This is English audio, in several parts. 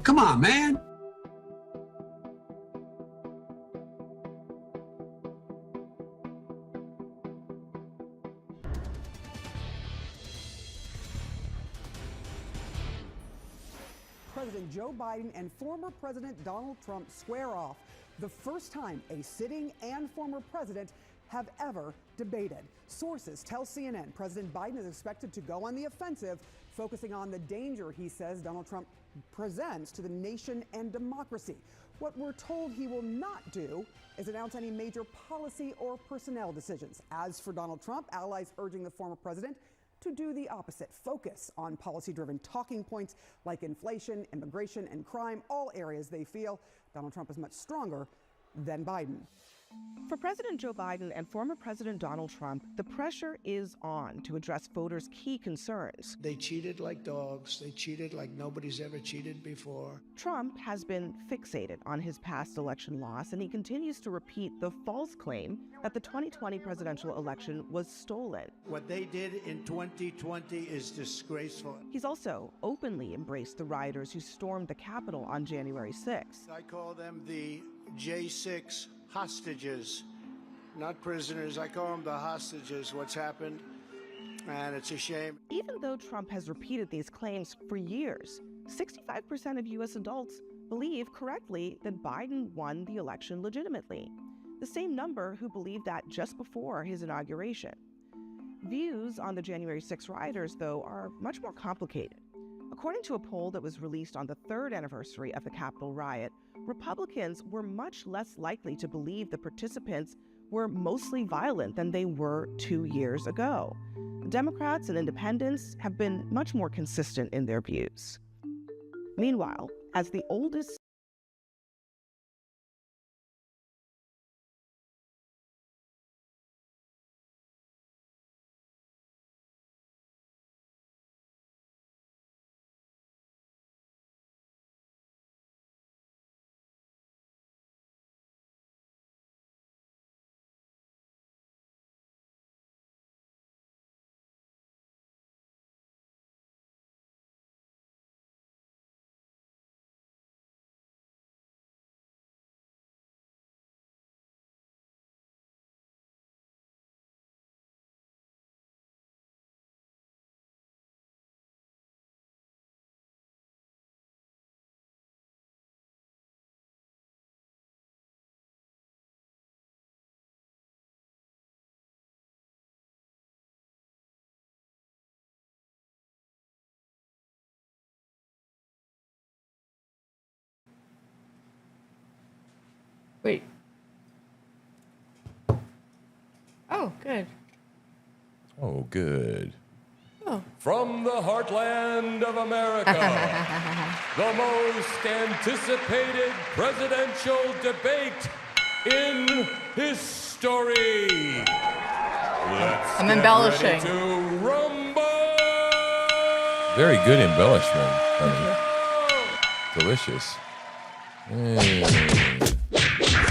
Come on, man. President Joe Biden and former President Donald Trump square off. The first time a sitting and former president have ever debated. Sources tell CNN President Biden is expected to go on the offensive, focusing on the danger he says Donald Trump presents to the nation and democracy. What we're told he will not do is announce any major policy or personnel decisions. As for Donald Trump, allies urging the former president to do the opposite, focus on policy-driven talking points like inflation, immigration, and crime, all areas they feel Donald Trump is much stronger than Biden. For President Joe Biden and former President Donald Trump, the pressure is on to address voters' key concerns. They cheated like dogs. They cheated like nobody's ever cheated before. Trump has been fixated on his past election loss, and he continues to repeat the false claim that the 2020 presidential election was stolen. What they did in 2020 is disgraceful. He's also openly embraced the rioters who stormed the Capitol on January 6th. I call them the J6 hostages, not prisoners. I call them the hostages, what's happened, and it's a shame. Even though Trump has repeated these claims for years, 65% of U.S. adults believe correctly that Biden won the election legitimately, the same number who believed that just before his inauguration. Views on the January 6 rioters, though, are much more complicated. According to a poll that was released on the third anniversary of the Capitol riot, Republicans were much less likely to believe the participants were mostly violent than they were 2 years ago. Democrats and independents have been much more consistent in their views. Meanwhile, as the oldest Wait. Oh, good. Oh, good. Oh. From the heartland of America, the most anticipated presidential debate in history. Let's I'm get embellishing. ready to rumble. Very good embellishment, honey. Delicious.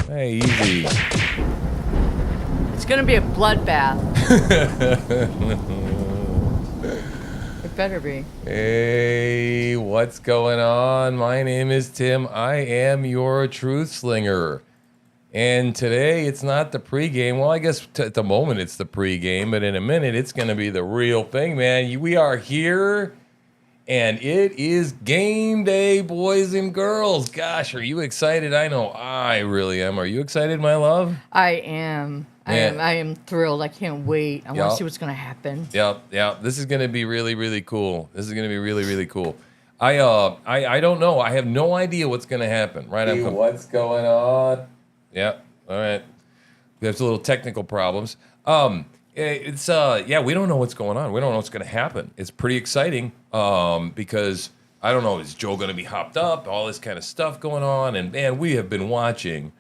Hey, easy. It's going to be a bloodbath. It better be. Hey, what's going on? My name is Tim. I am your TruthSlinger. And today it's not the pregame. Well, I guess at the moment it's the pregame, but in a minute it's going to be the real thing, man. We are here. And it is game day, boys and girls. Gosh, are you excited? I know I really am. Are you excited, my love? I am. I am thrilled. I can't wait. I want to see what's going to happen. Yep. This is going to be really, really cool. This is going to be really, really cool. I don't know. I have no idea what's going to happen. Right? What's going on? Yep. All right. There's a little technical problems. It's we don't know what's going on. We don't know what's going to happen. It's pretty exciting because I don't know, is Joe going to be hopped up? All this kind of stuff going on, and man, we have been watching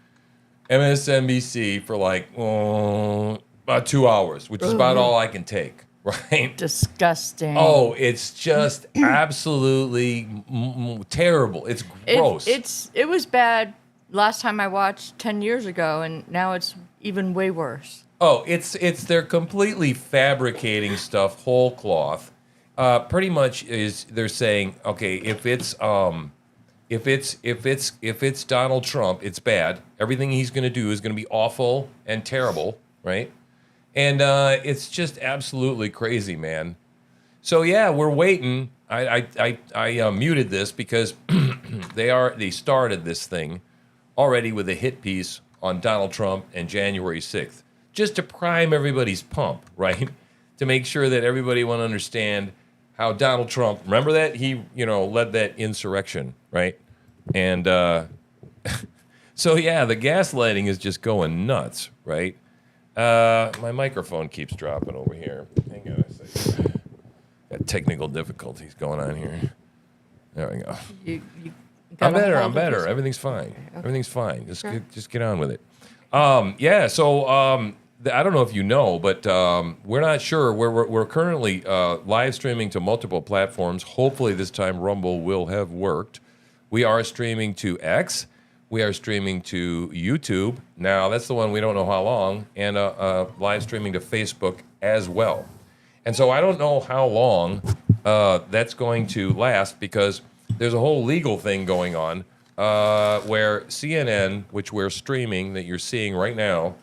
MSNBC for like about 2 hours, which is about all I can take. Right? Disgusting. Oh, it's just absolutely terrible. It's gross. It was bad last time I watched 10 years ago, and now it's even way worse. Oh, they're completely fabricating stuff whole cloth. Pretty much they're saying, okay, if it's if it's Donald Trump, it's bad. Everything he's going to do is going to be awful and terrible, right? And it's just absolutely crazy, man. So yeah, we're waiting. I muted this because they started this thing already with a hit piece on Donald Trump and January 6th, just to prime everybody's pump, right? To make sure that everybody want to understand how Donald Trump, remember that? He, led that insurrection, right? And so, yeah, the gaslighting is just going nuts, right? My microphone keeps dropping over here. Hang on a second. Got technical difficulties going on here. There we go. I'm better. Everything's fine. Okay. Everything's fine. Just get on with it. I don't know if you know, but we're not sure. We're currently live streaming to multiple platforms. Hopefully this time Rumble will have worked. We are streaming to X. We are streaming to YouTube. Now, that's the one we don't know how long. And live streaming to Facebook as well. And so I don't know how long that's going to last because there's a whole legal thing going on where CNN, which we're streaming that you're seeing right now,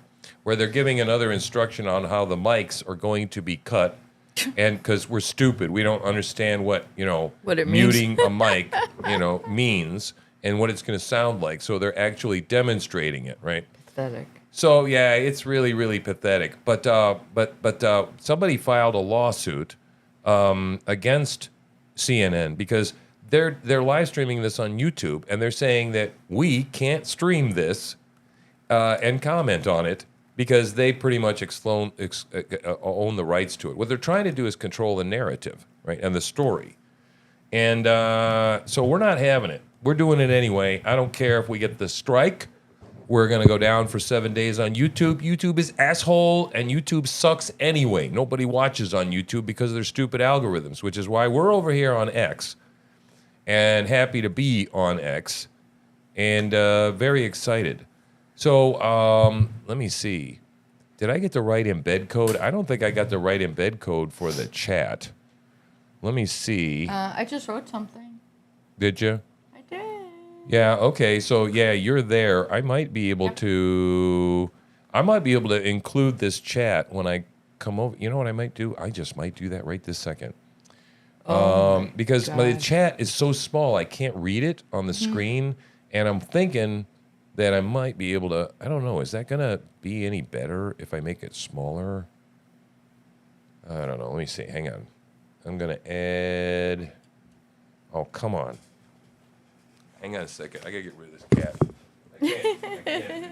where they're giving another instruction on how the mics are going to be cut. And because we're stupid, we don't understand what it muting a mic, means and what it's going to sound like. So they're actually demonstrating it, right? Pathetic. So yeah, it's really, really pathetic. But somebody filed a lawsuit against CNN because they're live streaming this on YouTube and they're saying that we can't stream this and comment on it because they pretty much own the rights to it. What they're trying to do is control the narrative, right, and the story. And so we're not having it. We're doing it anyway. I don't care if we get the strike. We're going to go down for 7 days on YouTube. YouTube is asshole, and YouTube sucks anyway. Nobody watches on YouTube because of their stupid algorithms, which is why we're over here on X and happy to be on X and very excited. So let me see. Did I get the right embed code? I don't think I got the right embed code for the chat. Let me see. I just wrote something. Did you? I did. Yeah, okay. So, yeah, you're there. I might be able to include this chat when I come over. You know what I might do? I just might do that right this second. Because my chat is so small, I can't read it on the screen. And I'm thinking that I might be able to, I don't know, is that going to be any better if I make it smaller? I don't know. Let me see. Hang on. I'm going to add, oh, come on. Hang on a second. I got to get rid of this cat. I can't do this.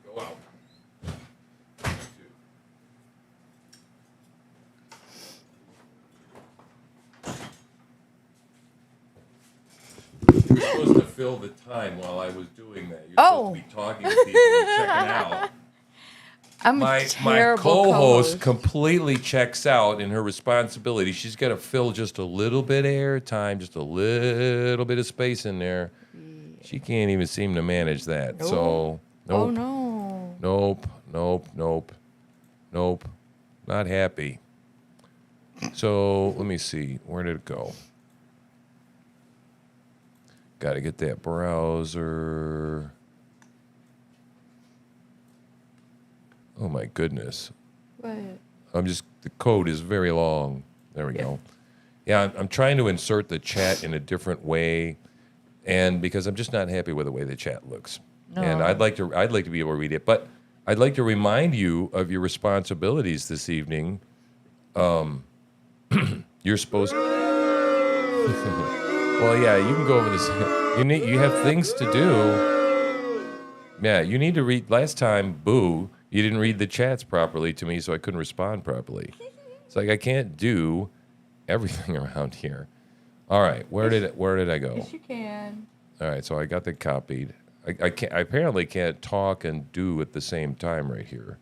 Go out. You're supposed to fill the time while I was doing that. You're supposed to be talking to people and checking out. My co-host completely checks out in her responsibility. She's got to fill just a little bit of airtime, just a little bit of space in there. She can't even seem to manage that. Nope. So, nope. Oh, no. Nope. Not happy. So, let me see. Where did it go? Got to get that browser. Oh my goodness. What? The code is very long. There we go. Yeah, I'm trying to insert the chat in a different way, and because I'm just not happy with the way the chat looks. No. And I'd like to be able to read it, but I'd like to remind you of your responsibilities this evening. You're supposed well, yeah, you can go over this. You have things to do. Yeah, you need to read. Last time, boo, you didn't read the chats properly to me, so I couldn't respond properly. It's like I can't do everything around here. All right, where did I go? Yes, you can. All right, so I got that copied. I apparently can't talk and do at the same time right here.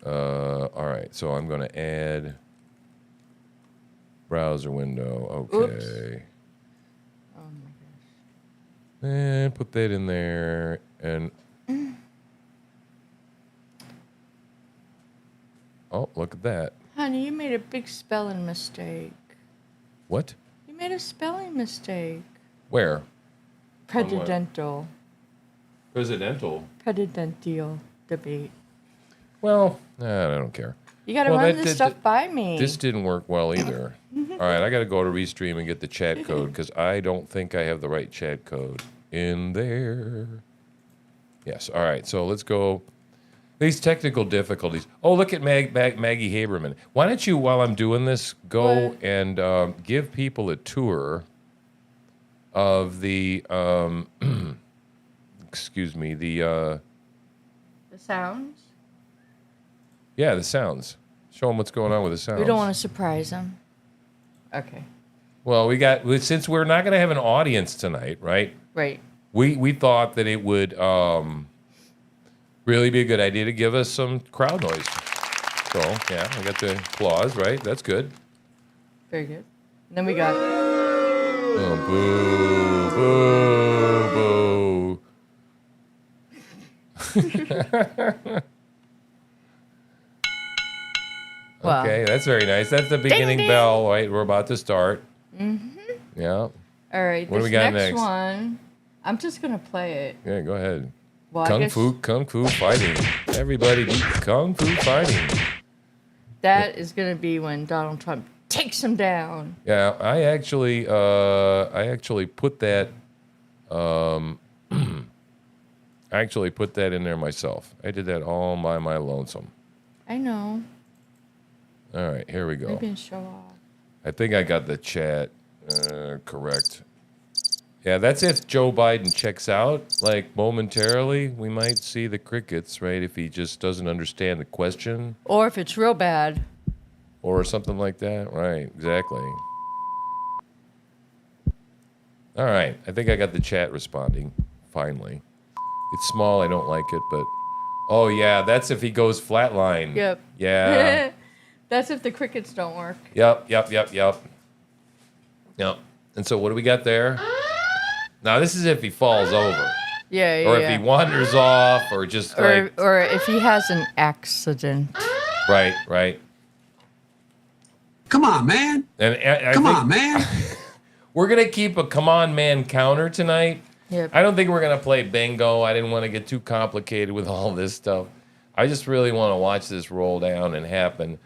All right, so I'm going to add browser window. Okay. Oops. Oh my gosh. And put that in there and. Oh, look at that. Honey, you made a big spelling mistake. What? You made a spelling mistake. Where? Presidential debate. Well, I don't care. You got to run this stuff by me. This didn't work well either. All right, I got to go to Restream and get the chat code because I don't think I have the right chat code in there. Yes, all right, so let's go. These technical difficulties. Oh, look at Maggie Haberman. Why don't you, while I'm doing this, go and give people a tour of the, excuse me, the sounds? Yeah, the sounds. Show them what's going on with the sounds. We don't want to surprise them. Okay. Well, since we're not going to have an audience tonight, right? Right. We thought that it would really be a good idea to give us some crowd noise. So, yeah, I got the applause, right? That's good. Very good. And then we got... Oh, boo, boo, boo. Well, okay, that's very nice. That's the beginning ding, ding. bell, right? We're about to start. Mm-hmm. Yeah. All right, What do this we got next next? one, I'm just going to play it. Yeah, go ahead. Well, Kung Fu fighting. Everybody do Kung Fu fighting. That is going to be when Donald Trump takes him down. Yeah, I actually put that I actually put that in there myself. I did that all by my lonesome. I know. All right, here we go. Maybe in show off. I think I got the chat correct. Yeah, that's if Joe Biden checks out, like momentarily. We might see the crickets, right? If he just doesn't understand the question. Or if it's real bad. Or something like that. Right, exactly. All right, I think I got the chat responding, finally. It's small, I don't like it, but... Oh, yeah, that's if he goes flatline. Yep. Yeah. That's if the crickets don't work. Yep. And so what do we got there? Now, this is if he falls over. Yeah. Or if he wanders off, or just like... Or if he has an accident. Right. Come on, man. And Come on, man. We're going to keep a come on, man counter tonight. Yep. I don't think we're going to play bingo. I didn't want to get too complicated with all this stuff. I just really want to watch this roll down and happen.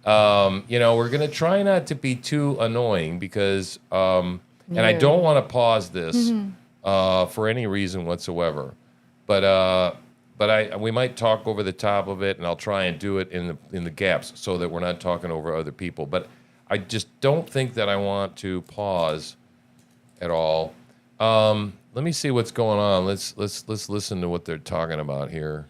We're going to try not to be too annoying because, and I don't want to pause this for any reason whatsoever. But we might talk over the top of it, and I'll try and do it in the gaps so that we're not talking over other people. But I just don't think that I want to pause at all. Let me see what's going on. Let's listen to what they're talking about here.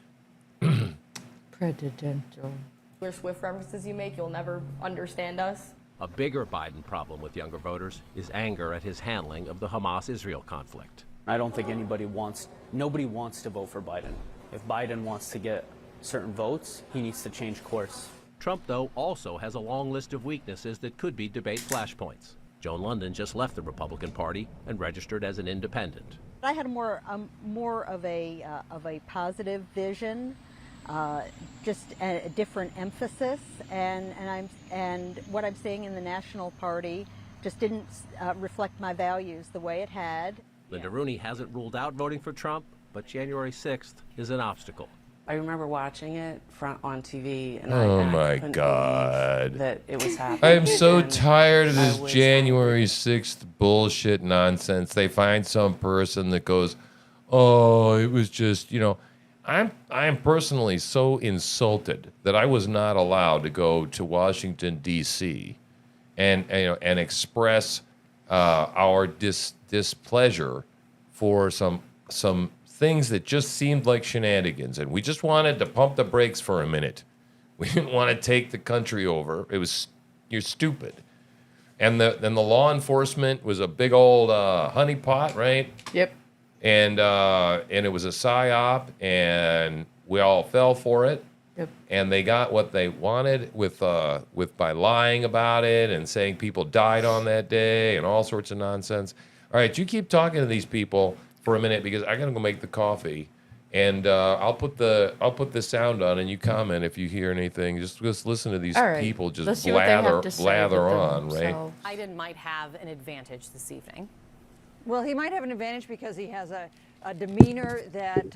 Predidential. Swift references you make, you'll never understand us. A bigger Biden problem with younger voters is anger at his handling of the Hamas-Israel conflict. I don't think nobody wants to vote for Biden. If Biden wants to get certain votes, he needs to change course. Trump, though, also has a long list of weaknesses that could be debate flashpoints. Joan London just left the Republican Party and registered as an independent. I had more of a positive vision, just a different emphasis, and what I'm seeing in the National Party just didn't reflect my values the way it had. Linda Rooney hasn't ruled out voting for Trump, but January 6th is an obstacle. I remember watching it on TV, and Oh I my couldn't God. believe that it was happening. I am so And tired of I this was January 6th bullshit nonsense. They find some person that goes, oh, it was just, I'm personally so insulted that I was not allowed to go to Washington, D.C. and express our displeasure for some things that just seemed like shenanigans, and we just wanted to pump the brakes for a minute. We didn't want to take the country over. You're stupid. And then the law enforcement was a big old honeypot, right? Yep. And it was a psyop, and we all fell for it. Yep. And they got what they wanted with by lying about it and saying people died on that day and all sorts of nonsense. All right, you keep talking to these people for a minute because I gotta go make the coffee, and I'll put the sound on, and you comment if you hear anything. Just listen to these people just blather on, right? Biden might have an advantage this evening. Well, he might have an advantage because he has a demeanor that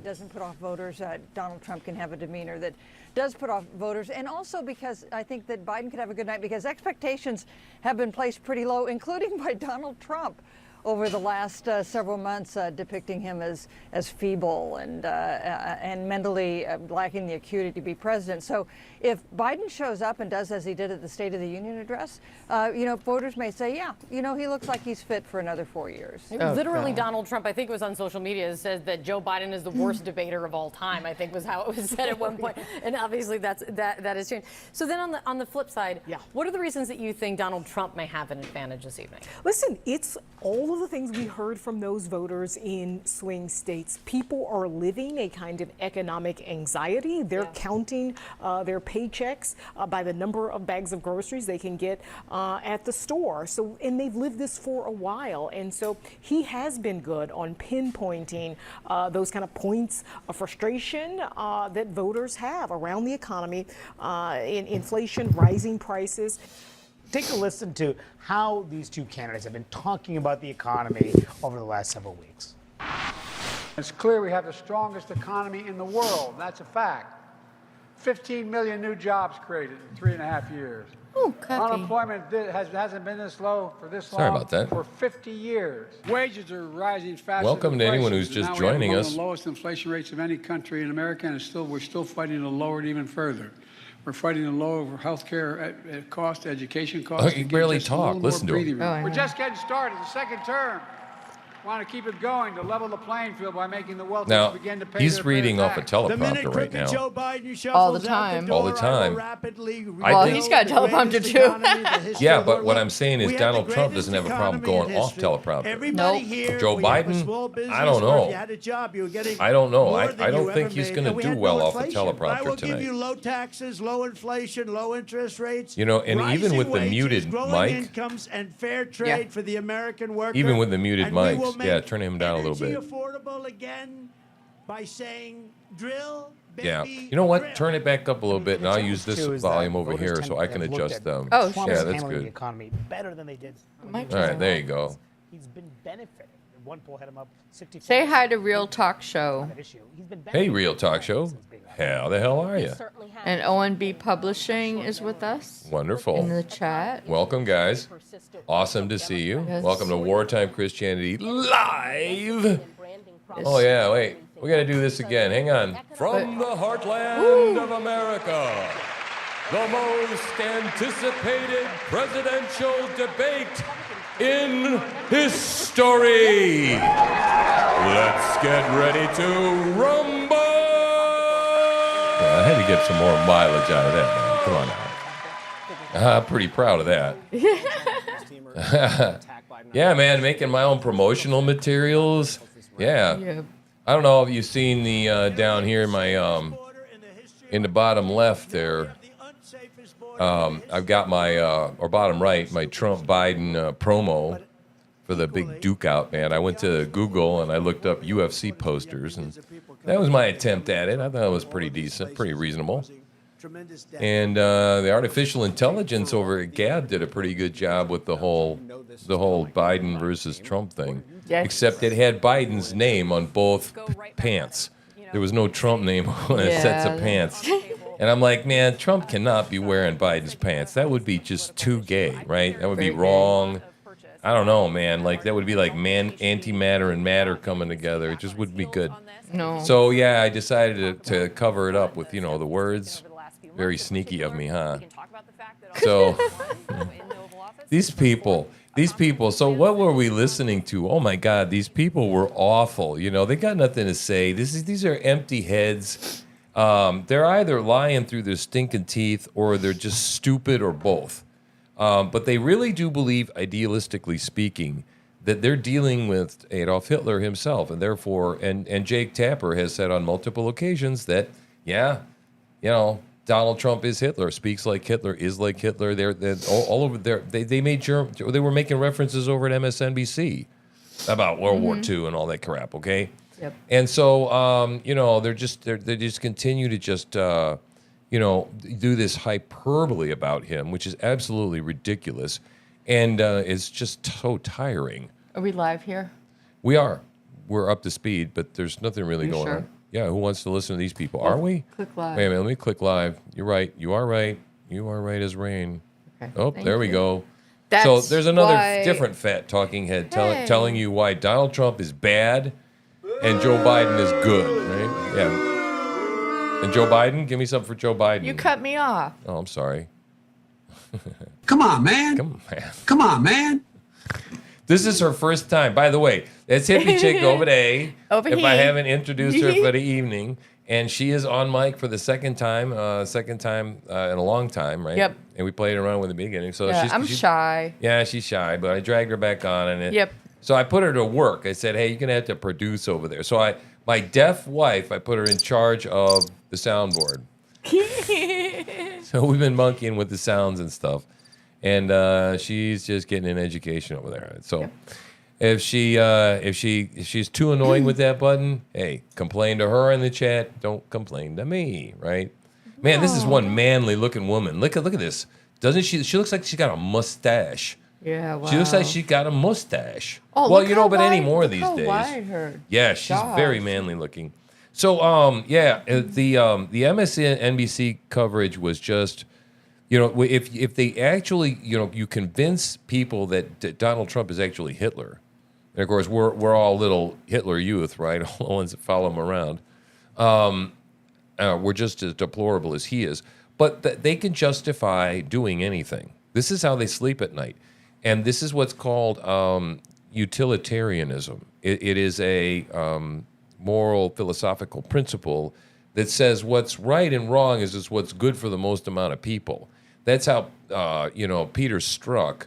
doesn't put off voters. Donald Trump can have a demeanor that does put off voters, and also because I think that Biden could have a good night because expectations have been placed pretty low, including by Donald Trump over the last several months, depicting him as feeble and mentally lacking the acuity to be president. So if Biden shows up and does as he did at the State of the Union address, voters may say, yeah, he looks like he's fit for another 4 years. Literally, Donald Trump, I think it was on social media, says that Joe Biden is the worst debater of all time, I think was how it was said at one point. And obviously that has changed. So then on the flip side, what are the reasons that you think Donald Trump may have an advantage this evening? Listen, it's all of the things we heard from those voters in swing states. People are living a kind of economic anxiety. They're counting their paychecks by the number of bags of groceries they can get at the store. So, and they've lived this for a while. And so he has been good on pinpointing those kind of points of frustration that voters have around the economy, in inflation, rising prices. Take a listen to how these two candidates have been talking about the economy over the last several weeks. It's clear we have the strongest economy in the world. That's a fact. 15 million new jobs created in 3.5 years. Ooh, unemployment hasn't been this low for this Sorry long about that. for 50 years. Wages are rising faster. Welcome than to anyone prices, who's just and now we have joining one us. of the lowest inflation rates of any country in America, and we're still fighting to lower it even further. We're fighting to lower healthcare cost, education costs. You barely talk. Listen to him. We're just getting started. The second term. Want to keep it going to level the playing field by making the wealthy Now, begin to pay he's their reading fair off a tax. teleprompter right now. Joe Biden All the time. All the time. Well, he's got a teleprompter too. Yeah, but what I'm saying is Donald Trump doesn't have a problem going off teleprompter. Nope. Joe Biden, I don't know. I don't know. I don't think he's going to do well off a teleprompter will give you tonight. low taxes, low inflation, low interest rates. And even with the wages, muted growing mic, incomes and fair trade for the American worker. even with the muted And we will mics, make yeah, turn him down a little bit. energy affordable again by saying drill. Yeah. You know what? Turn it back up a little bit, and I'll use this volume over here so I can adjust them. Oh, yeah, that's handling the good. economy better than they did. All right, there you go. He's been benefiting. One poll had him up 64%. Say hi to Real Talk Show. Hey, Real Talk Show. How the hell are you? And ONB Publishing is with us. Wonderful. In the chat. Welcome, guys. Awesome to see you. Yes. Welcome to Wartime Christianity Live. Oh, yeah, wait. We got to do this again. Hang on. From the heartland of America, the most anticipated presidential debate in history. Let's get ready to rumble. Yeah, I had to get some more mileage out of that, man. Come on now. I'm pretty proud of that. Yeah, man, making my own promotional materials. Yeah. I don't know if you've seen the down here in my in the bottom left there. I've got my or bottom right, my Trump Biden promo for the big Duke out, man. I went to Google and I looked up UFC posters, and that was my attempt at it. I thought it was pretty decent, pretty reasonable. And the artificial intelligence over at Gab did a pretty good job with the whole Biden versus Trump thing. Yes. Except it had Biden's name on both pants. There was no Trump name on sets of pants. And I'm like, man, Trump cannot be wearing Biden's pants. That would be just too gay, right? That would be wrong. I don't know, man. Like, that would be like antimatter and matter coming together. It just wouldn't be good. No. So, yeah, I decided to cover it up with, the words. Very sneaky of me, huh? So, these people. So what were we listening to? Oh, my God, these people were awful. They got nothing to say. These are empty heads. They're either lying through their stinking teeth or they're just stupid or both. But they really do believe, idealistically speaking, that they're dealing with Adolf Hitler himself. And therefore, and Jake Tapper has said on multiple occasions that, Donald Trump is Hitler, speaks like Hitler, is like Hitler. They're all over there. They were making references over at MSNBC about World War II and all that crap. Okay. Yep. And so they just continue to just do this hyperbole about him, which is absolutely ridiculous, and it's just so tiring. Are we live here? We are. We're up to speed, but there's nothing really You going sure? on. Yeah, who wants to listen to these people? Are we? Click live. Wait a minute, let me click live. You're right. You are right. You are right as rain. Okay, Oh, thank there we you. go. That's so there's another why- different fat talking head Hey. telling you why Donald Trump is bad and Joe Biden is good, right? Yeah. And Joe Biden? Give me something for Joe Biden. You cut me off. Oh, I'm sorry. Come on, man. Come on, man. Come on, man. This is her first time. By the way, that's hippie chick over there. Over if I here. haven't introduced her for the evening. And she is on mic for the second time in a long time, right? Yep. And we played around with the beginning. So Yeah, I'm she's shy. Yeah, she's shy, but I dragged her back on. And Yep. So I put her to work. I said, hey, you're going to have to produce over there. So my deaf wife, I put her in charge of the soundboard. So we've been monkeying with the sounds and stuff. And she's just getting an education over there. So if she's too annoying with that button, hey, complain to her in the chat. Don't complain to me, right? Man, this is one manly looking woman. Look at this. Doesn't she? She looks like she's got a mustache. Yeah, wow. She looks like she's got a mustache. Oh, well, look you know, how but wide- anymore look these how days. wide her Yeah, she's jaw very is. manly looking. So, the MSNBC coverage was just, if they actually, you convince people that Donald Trump is actually Hitler, and of course we're all little Hitler youth, right? All the ones that follow him around. We're just as deplorable as he is, but they can justify doing anything. This is how they sleep at night, and this is what's called utilitarianism. It is a moral philosophical principle that says what's right and wrong is just what's good for the most amount of people. That's how Peter Strzok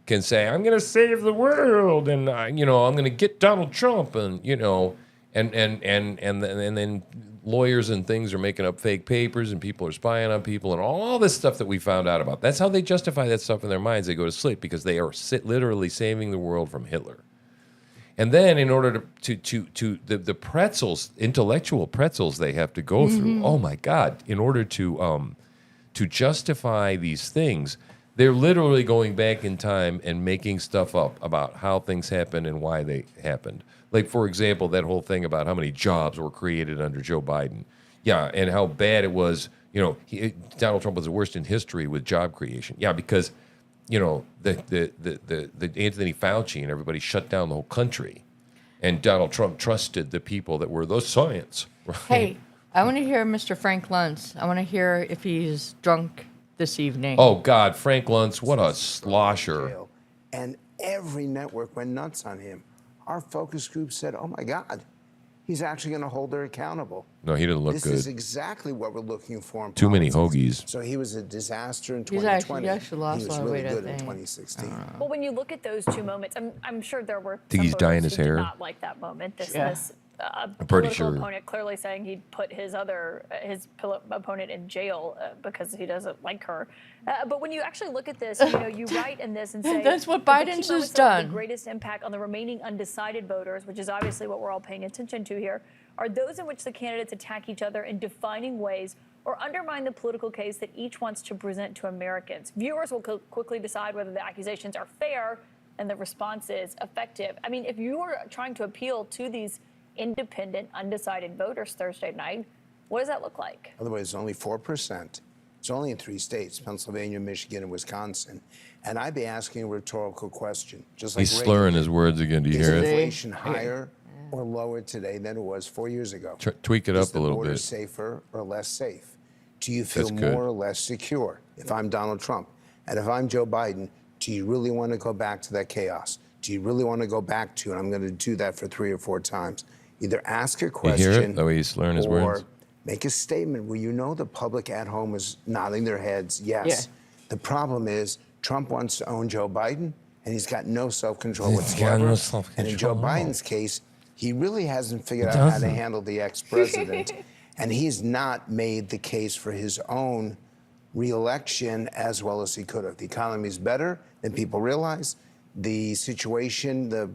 can say, I'm going to save the world, and I'm going to get Donald Trump, and and then lawyers and things are making up fake papers, and people are spying on people, and all this stuff that we found out about. That's how they justify that stuff in their minds. They go to sleep because they are literally saving the world from Hitler. And then in order to the pretzels, intellectual pretzels they have to go through, oh my God, in order to justify these things, they're literally going back in time and making stuff up about how things happened and why they happened. Like, for example, that whole thing about how many jobs were created under Joe Biden. Yeah, and how bad it was, Donald Trump was the worst in history with job creation. Yeah, because the Anthony Fauci and everybody shut down the whole country, and Donald Trump trusted the people that were the science. Right? Hey, I want to hear Mr. Frank Luntz. I want to hear if he's drunk this evening. Oh God, Frank Luntz, what a slosher! And every network went nuts on him. Our focus group said, "Oh my God, he's actually going to hold her accountable." No, he didn't look this good. This is exactly what we're looking for in Too many politics. hoagies. So he was a disaster in He's 2020. actually lost he a was lot of really weight, I good in think. 2016. Well, when you look at those two moments, I'm sure there were Think some he's dyeing voters his who hair? did not like that moment. This I'm pretty political sure. opponent clearly saying he'd put his opponent in jail because he doesn't like her. But when you actually look at this, you write in this and say That's what that the Biden key has moments that will have done. The greatest impact on the remaining undecided voters, which is obviously what we're all paying attention to here, are those in which the candidates attack each other in defining ways or undermine the political case that each wants to present to Americans. Viewers will quickly decide whether the accusations are fair and the response is effective. I mean, if you were trying to appeal to these independent, undecided voters Thursday night, what does that look like? Otherwise, it's only 4%. It's only in 3 states, Pennsylvania, Michigan, and Wisconsin. And I'd be asking a rhetorical question, just like He's slurring his words again. Do you Is hear it? inflation higher or lower today than it was 4 years ago? Tweak it Is up a the little border bit. safer or less safe? Do you feel That's good. more or less secure if I'm Donald Trump? And if I'm Joe Biden, do you really want to go back to that chaos? Do you really want to go back to, and I'm going to do that for 3 or 4 times, either ask a You question hear it? The way he's slurring his or words. make a statement where the public at home is nodding their heads, yes. The problem is Trump wants to own Joe Biden, and he's got no self-control He's whatsoever. got no self-control. And in Joe Biden's case, he really hasn't figured out how to handle the ex-president, and he's not made the case for his own re-election as well as he could have. The economy's better than people realize. The situation, the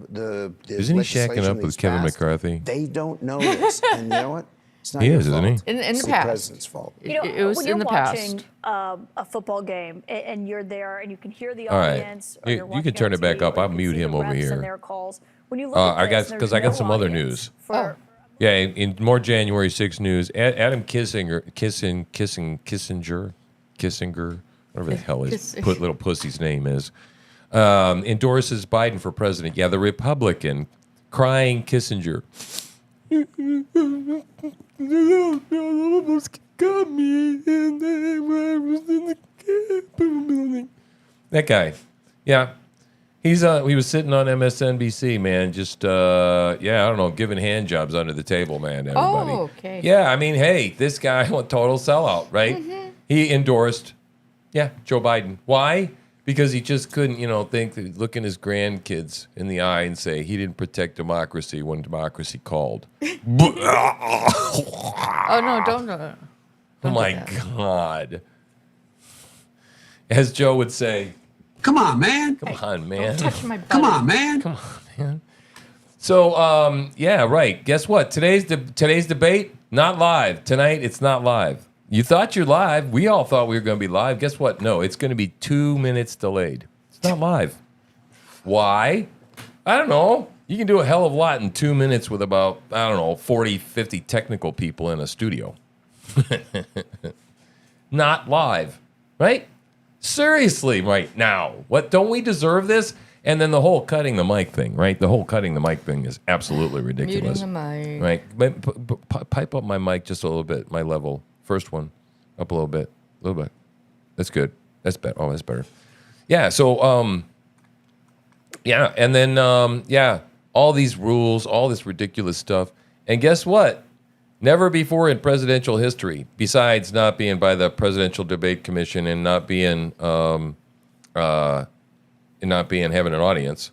Isn't he shacking legislation up that with he's Kevin passed, McCarthy? They don't know this, and you know what? It's not He your is, isn't fault. he? In It's the the past. president's fault. You know, It was when in you're the watching past. a football game and you're there and you can hear the All right. audience, or You- you're you watching can turn on it back TV, up. or I'll you can mute see him the over refs here. and their calls. When you look at I this, got because I got some other news. Yeah, in more January 6th news, Adam Kissinger, whatever the hell his little pussy's name is, endorses Biden for president. Yeah, the Republican crying Kissinger. Almost got me and I was in the Capitol building. That guy, yeah. He was sitting on MSNBC, man, just I don't know, giving hand jobs under the table, man, to everybody. Oh, okay. Yeah, I mean, hey, this guy, a total sellout, right? Mm-hmm. He endorsed, Joe Biden. Why? Because he just couldn't, look in his grandkids in the eye and say he didn't protect democracy when democracy called. Oh no! Don't. Oh my God! As Joe would say. Come on, man. Come on, man. Don't touch my butt. Come on, man. Come on, man. So, right. Guess what? Today's debate, not live. Tonight, it's not live. You thought you're live. We all thought we were going to be live. Guess what? No, it's going to be 2 minutes delayed. It's not live. Why? I don't know. You can do a hell of a lot in 2 minutes with about, 40, 50 technical people in a studio. Not live, right? Seriously, right now. What, don't we deserve this? And then the whole cutting the mic thing, right? The whole cutting the mic thing is absolutely ridiculous. Muting the mic. Right. Pipe up my mic just a little bit, my level. First one. Up a little bit. A little bit. That's good. That's better. Oh, that's better. Yeah, so, and then, all these rules, all this ridiculous stuff. And guess what? Never before in presidential history, besides not being by the Presidential Debate Commission and not being having an audience.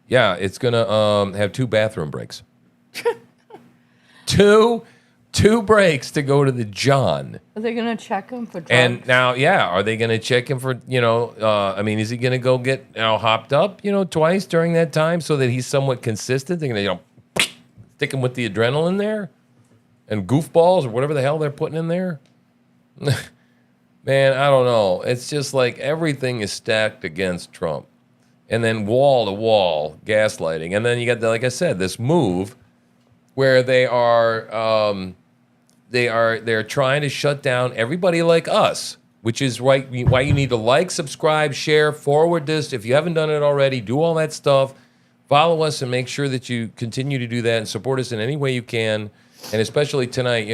Yeah, it's gonna have 2 bathroom breaks. two breaks to go to the John. Are they gonna check him for drugs? And now, are they gonna check him for is he gonna go get hopped up twice during that time so that he's somewhat consistent? They're gonna stick him with the adrenaline there. And goofballs or whatever the hell they're putting in there. Man, I don't know. It's just like everything is stacked against Trump. And then wall to wall gaslighting. And then you got, like I said, this move where they're trying to shut down everybody like us, which is why you need to like, subscribe, share, forward this. If you haven't done it already, do all that stuff. Follow us and make sure that you continue to do that and support us in any way you can. And especially tonight,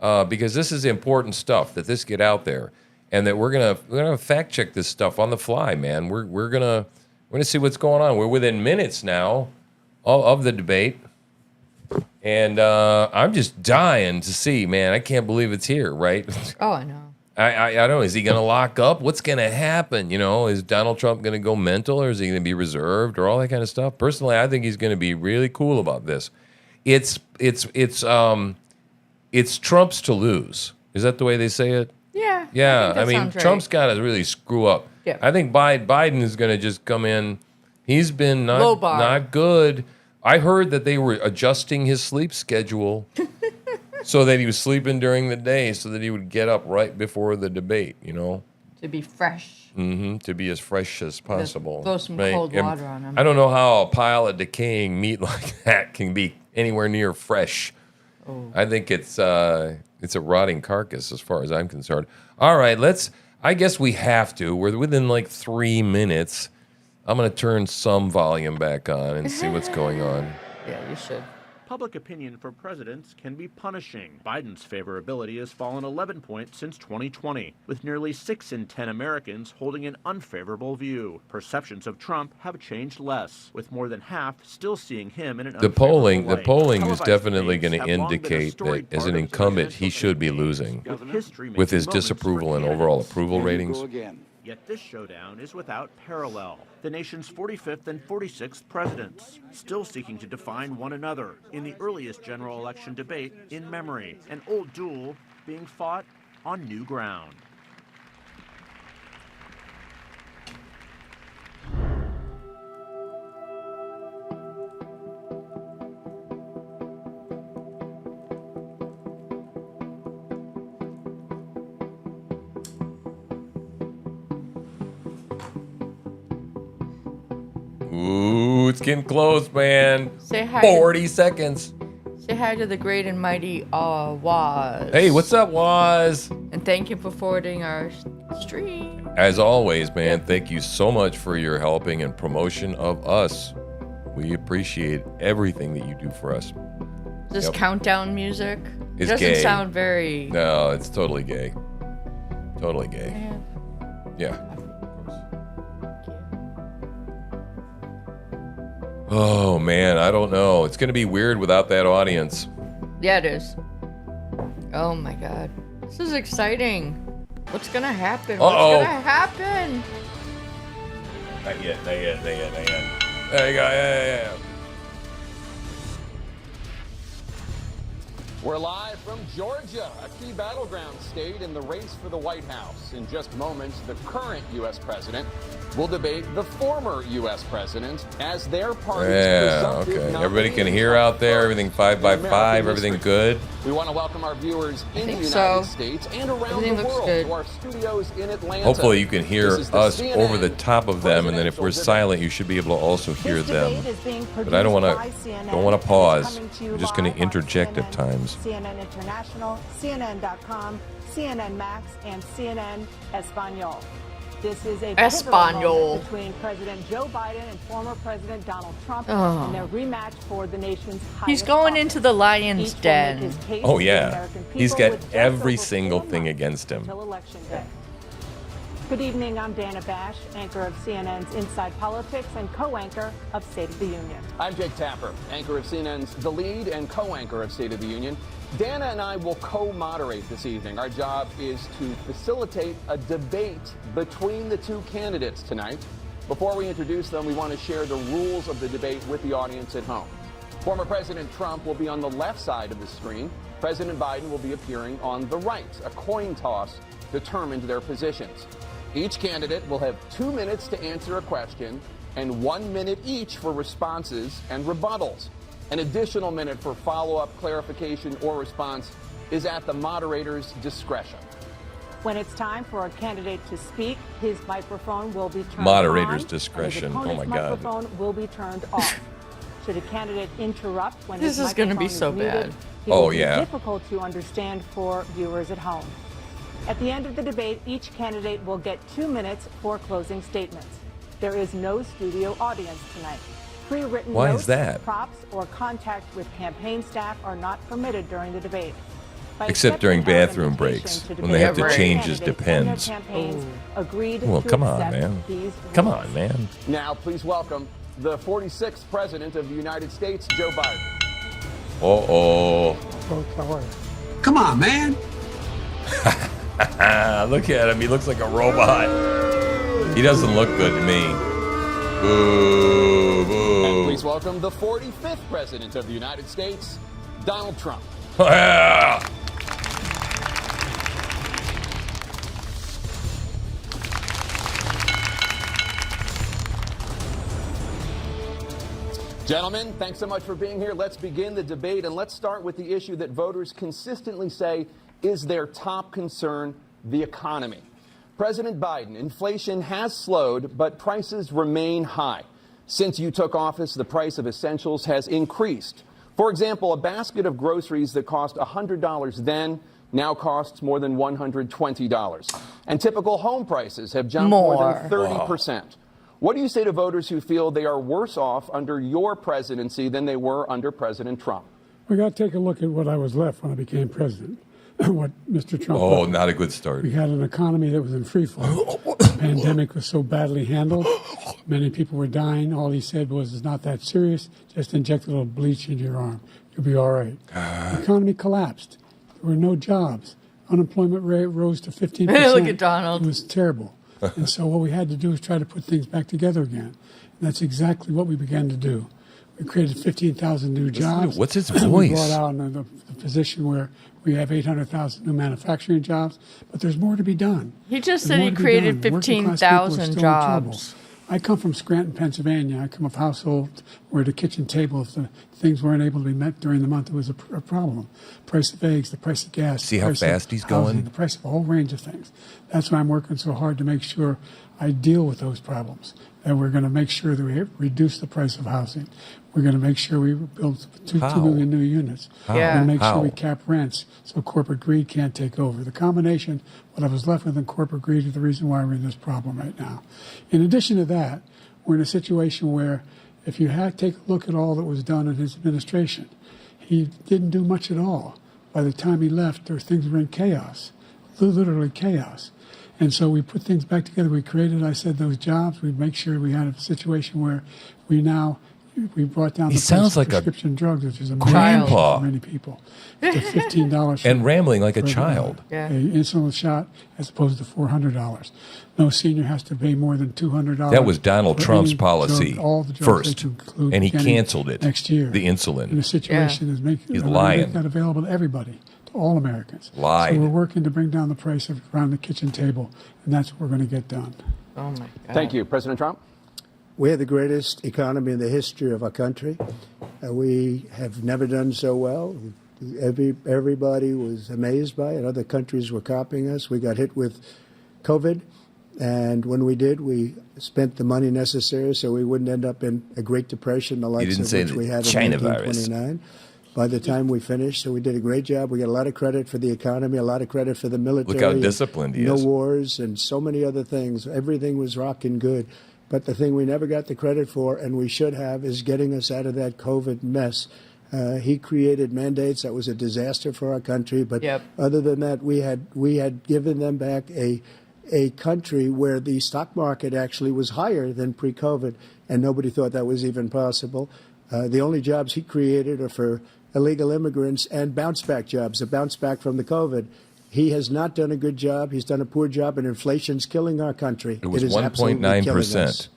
because this is important stuff that this get out there, and that we're gonna fact check this stuff on the fly, man. We're gonna see what's going on. We're within minutes now of the debate, and I'm just dying to see, man. I can't believe it's here, right? Oh, I know. I don't know. Is he gonna lock up? What's gonna happen? Is Donald Trump gonna go mental, or is he gonna be reserved, or all that kind of stuff? Personally, I think he's gonna be really cool about this. It's Trump's to lose. Is that the way they say it? Yeah. Yeah. I mean, Trump's got to really screw up. Yeah. I think Biden is going to just come in. He's been Low bar. not good. I heard that they were adjusting his sleep schedule so that he was sleeping during the day so that he would get up right before the debate, To be fresh. Mm-hmm. To be as fresh as possible. Throw some Right? cold And water on him. I don't know how a pile of decaying meat like that can be anywhere near fresh. Oh. I think it's a rotting carcass as far as I'm concerned. All right, I guess we have to. We're within like 3 minutes. I'm going to turn some volume back on and see what's going on. Yeah, you should. Public opinion for presidents can be punishing. Biden's favorability has fallen 11 points since 2020, with nearly 6 in 10 Americans holding an unfavorable view. Perceptions of Trump have changed less, with more than half still seeing him in an The unfavorable polling light. is Televised definitely debates going to have long been a indicate storied that as part an of incumbent, he should be losing with history with his making moments for disapproval and candidates. overall approval ratings. Yet this showdown is without parallel. The nation's 45th and 46th presidents, still seeking to define one another in the earliest general election debate in memory, an old duel being fought on new ground. Ooh, it's getting close, man. Say hi. 40 seconds. Say hi to the great and mighty Waz. Hey, what's up, Waz? And thank you for forwarding our stream. As always, man, thank you so much for your helping and promotion of us. We appreciate everything that you do for us. This countdown music? It It's doesn't gay. sound very... No, it's totally gay. Totally gay. Yeah. Oh, man, I don't know. It's going to be weird without that audience. Yeah, it is. Oh my god. This is exciting. What's gonna happen? Uh-oh. What's gonna happen? Not yet, not yet, not yet, not yet. There you go, yeah. We're live from Georgia, a key battleground state in the race for the White House. In just moments, the current U.S. president will debate the former U.S. president as their party's Yeah, presumptive okay. nominee. Everybody can hear out there. Everything 5 by 5 everything good. We want to welcome our viewers in the think United so. States and around Everything the looks world good. to our studios in Atlanta. Hopefully you can hear This is the us CNN over the top of them, and then if we're silent, you should be able to also hear them. But I don't want to pause. I'm just going to interject at times. CNN International, CNN.com, CNN Max, and CNN Espanol. This is a pivotal Espanol. moment between President Joe Biden and former President Donald Trump Oh. in their rematch for the nation's highest He's going office. into the lion's Each will den. make his case Oh, to the yeah. American He's people got with just every over single 4 thing months against him. until Election Day. Good evening, I'm Dana Bash, anchor of CNN's Inside Politics and co-anchor of State of the Union. I'm Jake Tapper, anchor of CNN's The Lead and co-anchor of State of the Union. Dana and I will co-moderate this evening. Our job is to facilitate a debate between the two candidates tonight. Before we introduce them, we want to share the rules of the debate with the audience at home. Former President Trump will be on the left side of the screen. President Biden will be appearing on the right. A coin toss determined their positions. Each candidate will have 2 minutes to answer a question and 1 minute each for responses and rebuttals. An additional minute for follow-up, clarification, or response is at the moderator's discretion. When it's time for a candidate to speak, his microphone will be turned Moderator's on, discretion. and his Oh, my opponent's God. microphone will be turned off. Should a candidate interrupt when This his is gonna microphone be so muted, bad. it will Oh, be yeah. difficult to understand for viewers at home. At the end of the debate, each candidate will get 2 minutes for closing statements. There is no studio audience tonight. Pre-written Why is notes, that? props, or contact with campaign staff are not permitted during the debate. By Except during accepting our bathroom invitation breaks, to when they have to debate, change his candidates and their depends. campaigns agreed Well, to come on, accept man. these Come rules. on, man. Now, please welcome the 46th President of the United States, Joe Biden. Uh-oh. Come on, man. Look at him. He looks like a robot. He doesn't look good to me. Boo, And boo. please welcome the 45th President of the United States, Donald Trump. Yeah. Gentlemen, thanks so much for being here. Let's begin the debate, and let's start with the issue that voters consistently say is their top concern, the economy. President Biden, inflation has slowed, but prices remain high. Since you took office, the price of essentials has increased. For example, a basket of groceries that cost $100 then now costs more than $120. And typical home prices have jumped more than 30%. What do you say to voters who feel they are worse off under your presidency than they were under President Trump? We got to take a look at what I was left when I became president. What Mr. Trump. Oh, left. not a good start. We had an economy that was in free fall. The pandemic was so badly handled. Many people were dying. All he said was, "It's not that serious. Just inject a little bleach into your arm. You'll be all right." The economy collapsed. There were no jobs. Unemployment rate rose to 15%. Look at Donald. It was terrible. And so what we had to do was try to put things back together again. And that's exactly what we began to do. We created 15,000 new jobs. What's his We voice? brought out the position where we have 800,000 new manufacturing jobs, but there's more to be done. He just There's said more he to be created done. Working class people are 15,000 still in trouble. jobs. I come from Scranton, Pennsylvania. I come of a household where the kitchen table, if the things weren't able to be met during the month, it was a problem. Price of eggs, the price of gas. See the how price of fast he's housing, going? The price of a whole range of things. That's why I'm working so hard to make sure I deal with those problems. that we're going to make sure that we reduce the price of housing. We're going to make sure we build 2 million new units. How? We're going to make How? sure we cap rents so corporate greed can't take over. The combination, what I was left with in corporate greed, is the reason why we're in this problem right now. In addition to that, we're in a situation where if you take a look at all that was done in his administration, he didn't do much at all. By the time he left, things were in chaos, literally chaos. And so we put things back together. We created, I said, those jobs. We make sure we had a situation where we brought down the price of prescription drugs, which is a grandpa for many people, to $15 and rambling like a child. An insulin shot as opposed to $400. No senior has to pay more than $200. That was Donald Trump's policy all the drugs first, and he getting canceled it next year. The insulin. And the situation is making He's lying. that available to everybody, to all Americans. Lied. So we're working to bring down the price around the kitchen table, and that's what we're going to get done. Oh my God. Thank you, President Trump. We have the greatest economy in the history of our country. We have never done so well. Everybody was amazed by it. Other countries were copying us. We got hit with COVID, and when we did, we spent the money necessary so we wouldn't end up in a Great Depression, the likes of which we had in 1929. By the time we finished, so we did a great job. We got a lot of credit for the economy, a lot of credit for the military. Look how disciplined he is. No wars and so many other things. Everything was rocking good. But the thing we never got the credit for, and we should have, is getting us out of that COVID mess. He created mandates that was a disaster for our country. But other than that, we had given them back a country where the stock market actually was higher than pre-COVID, and nobody thought that was even possible. The only jobs he created are for illegal immigrants and bounce-back jobs, a bounce back from the COVID. He has not done a good job. He's done a poor job, and inflation's killing our country. It was is absolutely killing 1.9% us.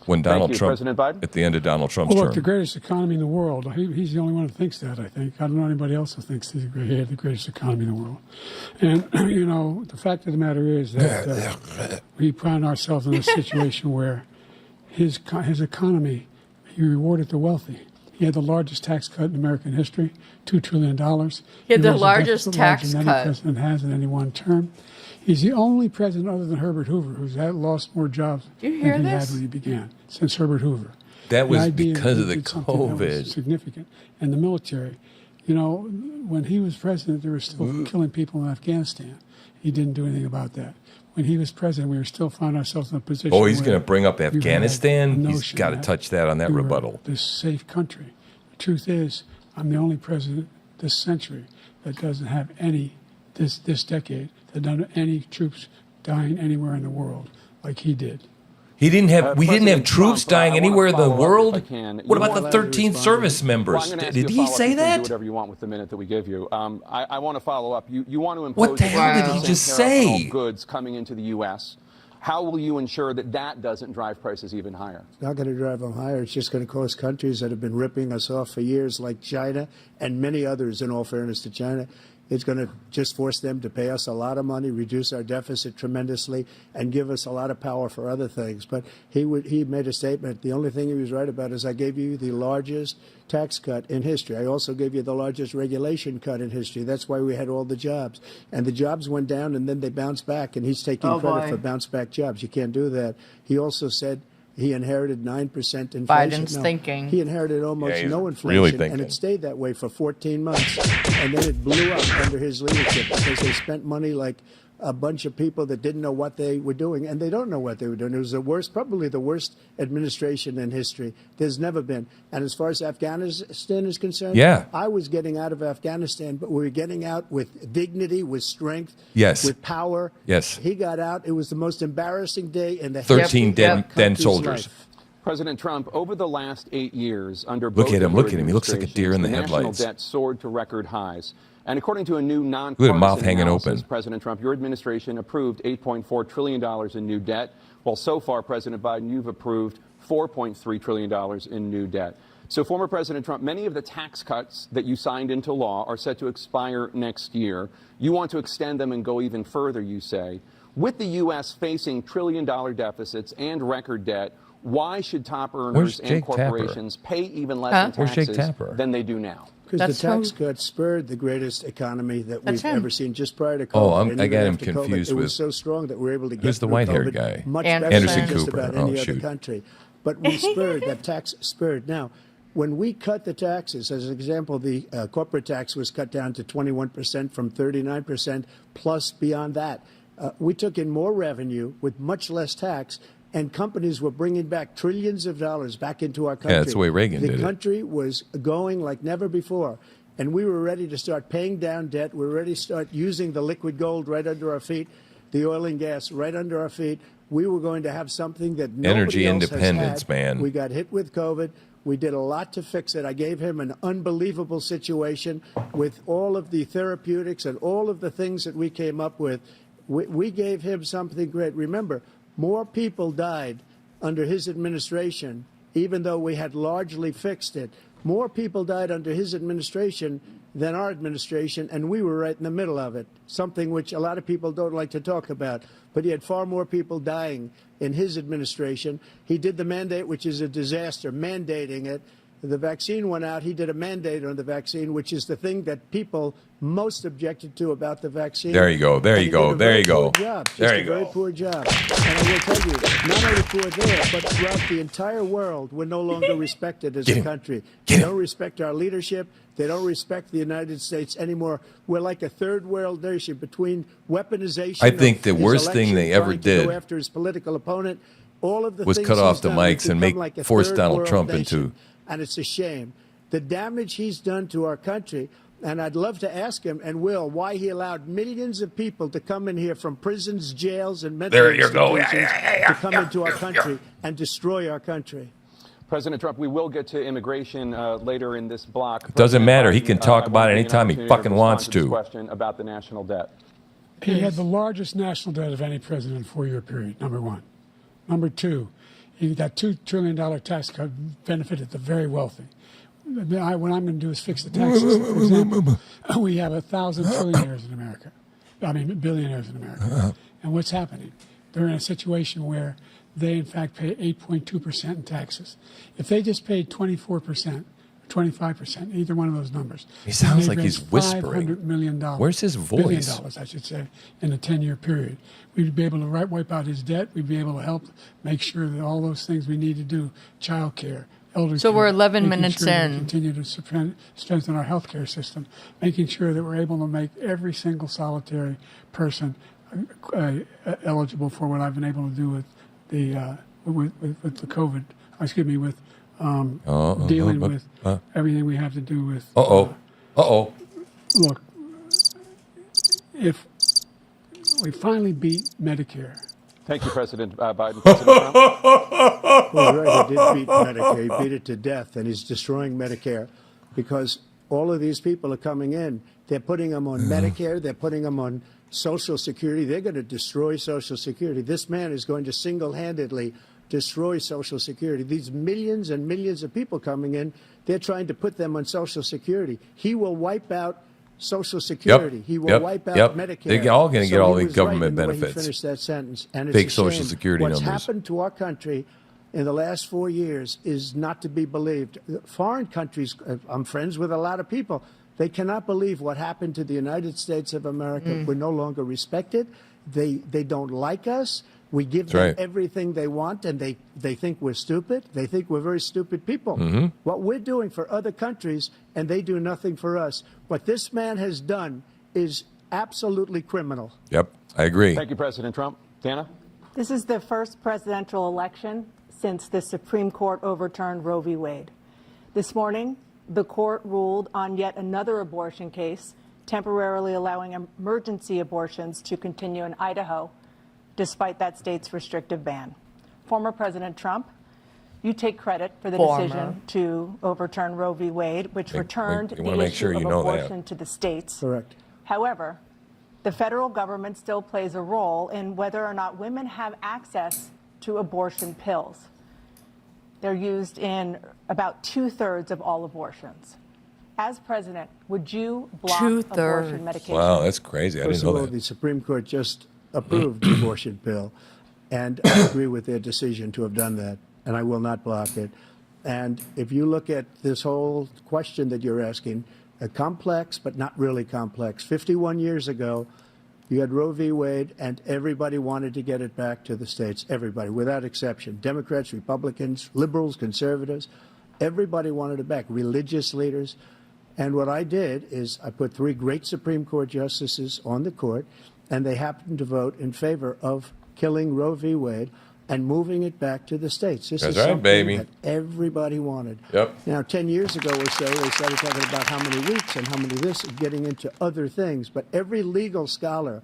when Donald Trump, President Biden. at the end of Donald Trump's Well, term. look, the greatest economy in the world. He's the only one who thinks that, I think. I don't know anybody else who thinks he had the greatest economy in the world. And, the fact of the matter is that we find ourselves in a situation where his economy, he rewarded the wealthy. He had the largest tax cut in American history, $2 trillion. He had the rose a largest deficit tax larger than cut. any president has in any one term. He's the only president other than Herbert Hoover who's lost more jobs Do you hear than he this? had when he began, since Herbert Hoover. That was The idea because he of the did something that was COVID. significant. And the military, when he was president, they were still killing people in Afghanistan. He didn't do anything about that. When he was president, we were still finding ourselves in a position. Oh, he's where going to bring up we had Afghanistan. the He's notion got to that touch that on that we were rebuttal. This safe country. The truth is, I'm the only president this century that doesn't have this decade, that doesn't have any troops dying anywhere in the world like he did. He didn't have. We didn't have President troops Trump, dying I wanna anywhere in the follow up if I world. can. What You about the want to 13 respond? service members? Well, I'm gonna ask Did you a he follow-up. say You can that? do whatever you want with the minute that we give you. I want to follow up. You want to impose What the hell did he 20% just tariff on all say? goods coming into the U.S. How will you ensure that that doesn't drive prices even higher? It's not going to drive them higher. It's just going to cost countries that have been ripping us off for years, like China and many others, in all fairness to China. It's going to just force them to pay us a lot of money, reduce our deficit tremendously, and give us a lot of power for other things. But he made a statement. The only thing he was right about is I gave you the largest tax cut in history. I also gave you the largest regulation cut in history. That's why we had all the jobs. And the jobs went down, and then they bounced back, and he's taking credit for bounce-back jobs. You can't do that. He also said he inherited 9% inflation. Biden's thinking. He inherited almost he's no inflation, really and thinking. it stayed that way for 14 months. And then it blew up under his leadership because they spent money like a bunch of people that didn't know what they were doing, and they don't know what they were doing. It was probably the worst administration in history. There's never been. And as far as Afghanistan is concerned, I was getting out of Afghanistan, but we were getting out with dignity, with strength, with power. Yes. He got out. It was the most embarrassing day in the 13 history of dead country's soldiers. life. President Trump, over the last 8 years, under Look both at him, of look your at him. He looks like a deer in the national headlights. debt soared to record highs. And according to a new Look at nonpartisan him, mouth hanging analysis, open. President Trump, your administration approved $8.4 trillion in new debt, while so far, President Biden, you've approved $4.3 trillion in new debt. So, former President Trump, many of the tax cuts that you signed into law are set to expire next year. You want to extend them and go even further, you say. With the U.S. facing trillion-dollar deficits and record debt, why should top earners Where's and Jake corporations pay even less in Where's Jake taxes Tapper? than they do now? Because the tax cut spurred the greatest economy that we've ever seen just prior to COVID. Oh, And I even got him after COVID, confused it with. was so strong that we were able to get Who's the through white-haired COVID guy? much better Anderson than just Cooper. about Oh, any other shoot. country. But we spurred, that tax spurred. Now, when we cut the taxes, as an example, the corporate tax was cut down to 21% from 39%, plus beyond that. We took in more revenue with much less tax, and companies were bringing back trillions of dollars back into our country. Yeah, that's the way Reagan did it. The country was going like never before, and we were ready to start paying down debt. We were ready to start using the liquid gold right under our feet, the oil and gas right under our feet. We were going to have something that nobody Energy else has independence, had. man. We got hit with COVID. We did a lot to fix it. I gave him an unbelievable situation with all of the therapeutics and all of the things that we came up with. We gave him something great. Remember, more people died under his administration, even though we had largely fixed it. More people died under his administration than our administration, and we were right in the middle of it, something which a lot of people don't like to talk about. But he had far more people dying in his administration. He did the mandate, which is a disaster, mandating it. The vaccine went out. He did a mandate on the vaccine, which is the thing that people most objected to about the vaccine. There you go. There And you he go. did a There very you go. poor job, There just you a very go. poor job. And I will tell you, not only poor there, but throughout the entire world, we're no longer respected as a country. They don't respect our leadership. They don't respect the United States anymore. We're like a third world nation between weaponization. I think of the his worst thing election, they ever trying to go did after his political opponent. All of the was things cut off he's the done, we've mics and become like a force third Donald world Trump nation, into. and it's a shame. The damage he's done to our country, and I'd love to ask him, and will, why he allowed millions of people to come in here from prisons, jails, and mental There you go. institutions to come into our country and destroy our country. President Trump, we will get to immigration later in this block. Doesn't President matter. He Biden, can talk I about want it to give you an anytime he opportunity fucking respond wants this to. Question about the national debt. He had the largest national debt of any president in a 4-year period, number one. Number two, that $2 trillion tax cut benefited the very wealthy. What I'm going to do is fix the tax system. For example, we have 1,000 trillionaires in America. I mean, billionaires in America. And what's happening? They're in a situation where they, in fact, pay 8.2% in taxes. If they just paid 24%, 25%, either one of those numbers. He sounds they'd like he's raise whispering. $500 million. Where's his $1 billion, voice? I should say, in a 10-year period. We'd be able to wipe out his debt. We'd be able to help make sure that all those things we need to do, child care, elder So care, we're 11 making minutes sure that we in. continue to strengthen our healthcare system, making sure that we're able to make every single solitary person eligible for what I've been able to do with the with the COVID. Excuse me, with dealing with everything we have to do with. Look, if we finally beat Medicare. Thank you, President Biden. President Trump. Well, right, he did beat Medicare. He beat it to death, and he's destroying Medicare because all of these people are coming in. They're putting them on Medicare. They're putting them on Social Security. They're going to destroy Social Security. This man is going to single-handedly destroy Social Security. These millions and millions of people coming in, they're trying to put them on Social Security. He will wipe out Social Security. He will wipe out Medicare. They're all going to get all the government right in the way he benefits. finished that sentence. And it's Fake a Social shame. Security What's numbers. happened to our country in the last 4 years is not to be believed. Foreign countries, I'm friends with a lot of people, they cannot believe what happened to the United States of America. We're no longer respected. They don't like us. We give them everything they want, and they think we're stupid. They think we're very stupid people. What we're doing for other countries, and they do nothing for us. What this man has done is absolutely criminal. Yep, I agree. Thank you, President Trump. Dana? This is the first presidential election since the Supreme Court overturned Roe v. Wade. This morning, the court ruled on yet another abortion case, temporarily allowing emergency abortions to continue in Idaho, despite that state's restrictive ban. Former President Trump, you take credit for the decision to overturn Roe v. Wade, which returned the issue of abortion to the states. Correct. However, the federal government still plays a role in whether or not women have access to abortion pills. They're used in about 2/3 of all abortions. As president, would you block abortion medication? Wow, that's crazy. I First didn't know of all, that. the Supreme Court just approved the abortion bill, and I agree with their decision to have done that, and I will not block it. And if you look at this whole question that you're asking, complex but not really complex. 51 years ago, you had Roe v. Wade, and everybody wanted to get it back to the states. Everybody, without exception. Democrats, Republicans, liberals, conservatives. Everybody wanted it back. Religious leaders. And what I did is I put 3 great Supreme Court justices on the court, and they happened to vote in favor of killing Roe v. Wade and moving it back to the states. This That's is right, something baby. that everybody wanted. Yep. Now, 10 years ago or so, they started talking about how many weeks and how many this, and getting into other things. But every legal scholar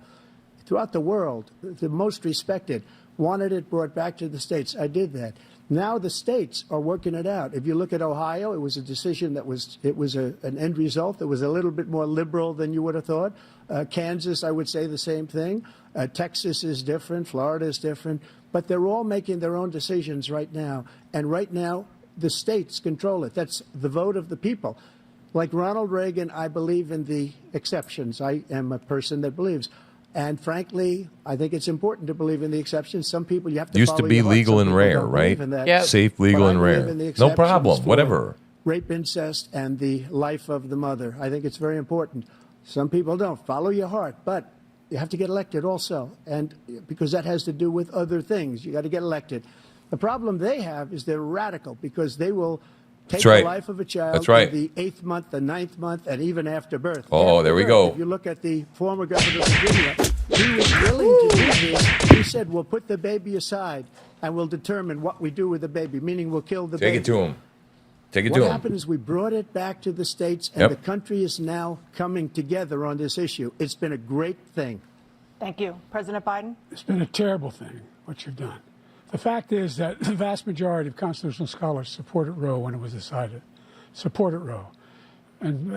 throughout the world, the most respected, wanted it brought back to the states. I did that. Now the states are working it out. If you look at Ohio, it was a decision that was an end result that was a little bit more liberal than you would have thought. Kansas, I would say the same thing. Texas is different. Florida is different. But they're all making their own decisions right now. And right now, the states control it. That's the vote of the people. Like Ronald Reagan, I believe in the exceptions. I am a person that believes. And frankly, I think it's important to believe in the exceptions. Some people you have to Used to follow be your heart. legal Some and people rare, don't believe right? in that. Yep. Safe, legal, But I and believe rare. in the No exceptions problem, for whatever. Rape, incest, and the life of the mother. I think it's very important. Some people don't. Follow your heart, but you have to get elected also, and because that has to do with other things. You got to get elected. The problem they have is they're radical because they will take That's right. the life of a child That's right. in the 8th month, the 9th month, and even after birth. Oh, After there we birth, go. If you look at the former governor of Virginia, he was willing to do this. He said, we'll put the baby aside and we'll determine what we do with the baby, meaning we'll kill the baby. Take it to him. Take it What to him. happened is we brought it back to the states, and Yep. the country is now coming together on this issue. It's been a great thing. Thank you. President Biden? It's been a terrible thing, what you've done. The fact is that the vast majority of constitutional scholars supported Roe when it was decided. Supported Roe. And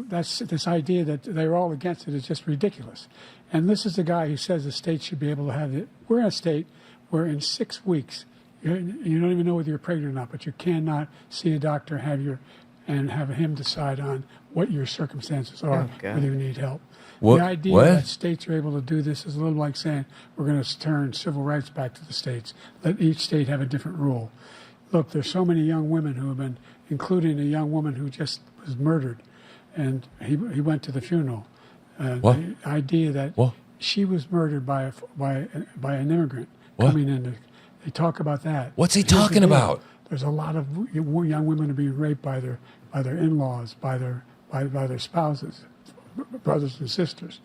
that's this idea that they're all against it is just ridiculous. And this is the guy who says the state should be able to have it. We're in a state where in 6 weeks, you don't even know whether you're pregnant or not, but you cannot see a doctor and have him decide on what your circumstances are, whether you need help. What? The idea What? that states are able to do this is a little like saying we're going to turn civil rights back to the states. Let each state have a different rule. Look, there's so many young women who have been, including a young woman who just was murdered, and he went to the funeral. What? The idea that she was murdered by an immigrant What? coming in. They talk about that. What's he Here's the talking deal. about? There's a lot of young women are being raped by their in-laws, by their spouses, brothers and sisters,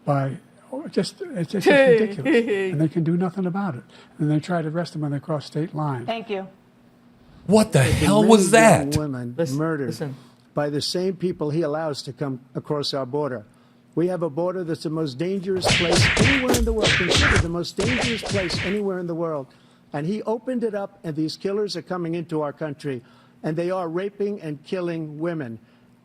it's just ridiculous, and they can do nothing about it. And they try to arrest them when they cross state lines. Thank you. What the There's been hell many was that? young women murdered by the same people he allows to come across our border. We have a border that's the most dangerous place anywhere in the world, considered the most dangerous place anywhere in the world. And he opened it up, and these killers are coming into our country, and they are raping and killing women.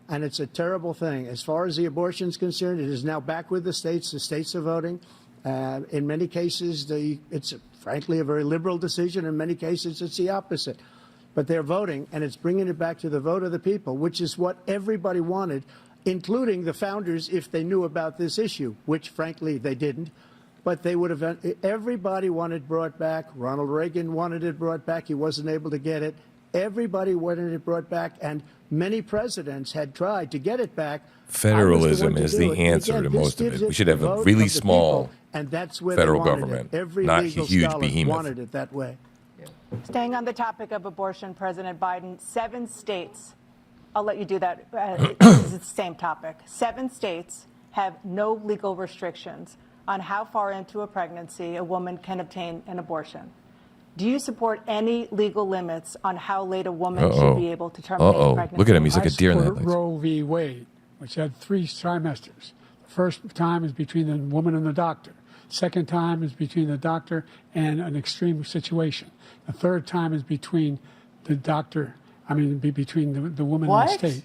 And it's a terrible thing. As far as the abortion is concerned, it is now back with the states. The states are voting. In many cases, it's frankly a very liberal decision. In many cases, it's the opposite. But they're voting, and it's bringing it back to the vote of the people, which is what everybody wanted, including the founders, if they knew about this issue, which, frankly, they didn't. But they would have. Everybody wanted brought back. Ronald Reagan wanted it brought back. He wasn't able to get it. Everybody wanted it brought back, and many presidents had tried to get it back. Federalism is the answer to most of it. We should have a really small and that's where federal they wanted government, it. Every not a legal huge scholar behemoth. wanted it that way. Staying on the topic of abortion, President Biden, 7 states, I'll let you do that. This is the same topic. 7 states have no legal restrictions on how far into a pregnancy a woman can obtain an abortion. Do you support any legal limits on how late a woman should be able to terminate pregnancy? Look at him. He's like I a deer in the support headlights. Roe v. Wade, which had 3 trimesters. The first time is between the woman and the doctor. Second time is between the doctor and an extreme situation. The third time is between the doctor, between the woman and the state.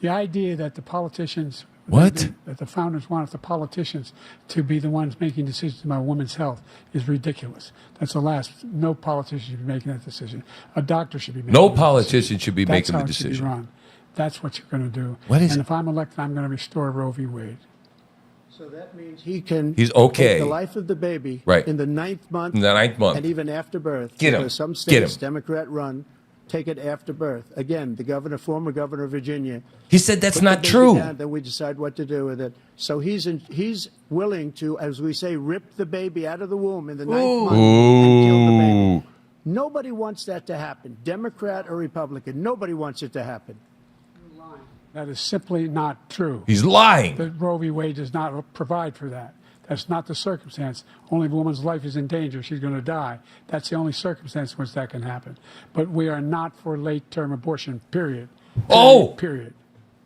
The idea that the politicians, that the founders wanted the politicians to be the ones making decisions about women's health is ridiculous. That's the last. No politician should be making that decision. A doctor should be making No that politician decision. should be That's making how the it should be decision. run. That's what you're going to do. What is and it? if I'm elected, I'm going to restore Roe v. Wade. So that means he can He's okay. take the life of the baby Right. in the 9th month, In the 9th month. and even after birth. Get him. Because some Get states, him. Democrat run, take it after birth. Again, the former governor of Virginia. He said that's put not the baby true. down, then we decide what to do with it. So he's willing to, as we say, rip the baby out of the womb in the 9th month and kill the baby. Nobody wants that to happen, Democrat or Republican. Nobody wants it to happen. That is simply not true. He's lying. The Roe v. Wade does not provide for that. That's not the circumstance. Only if a woman's life is in danger, she's going to die. That's the only circumstance in which that can happen. But we are not for late-term abortion, period. Period.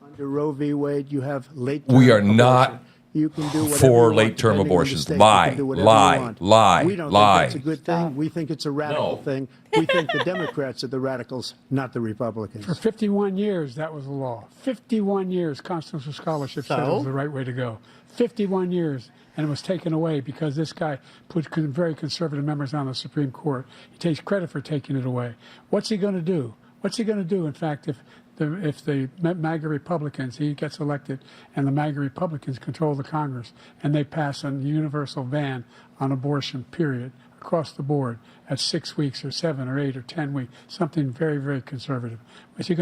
Under Roe v. Wade, you have late-term We are abortion. not You can do whatever you for want, late-term depending on the abortions. state. You Lie, can do whatever lie, you want. lie, We don't lie. think that's a good thing. We think it's a radical thing. We think the Democrats are the radicals, not the Republicans. For 51 years, that was the law. 51 years, constitutional scholarship said it was the right way to go. 51 years, and it was taken away because this guy put very conservative members on the Supreme Court. He takes credit for taking it away. What's he going to do? What's he going to do, in fact, if the MAGA Republicans, he gets elected, and the MAGA Republicans control the Congress, and they pass a universal ban on abortion, period, across the board at 6 weeks or 7 or 8 or 10 weeks, something very, very conservative. What's he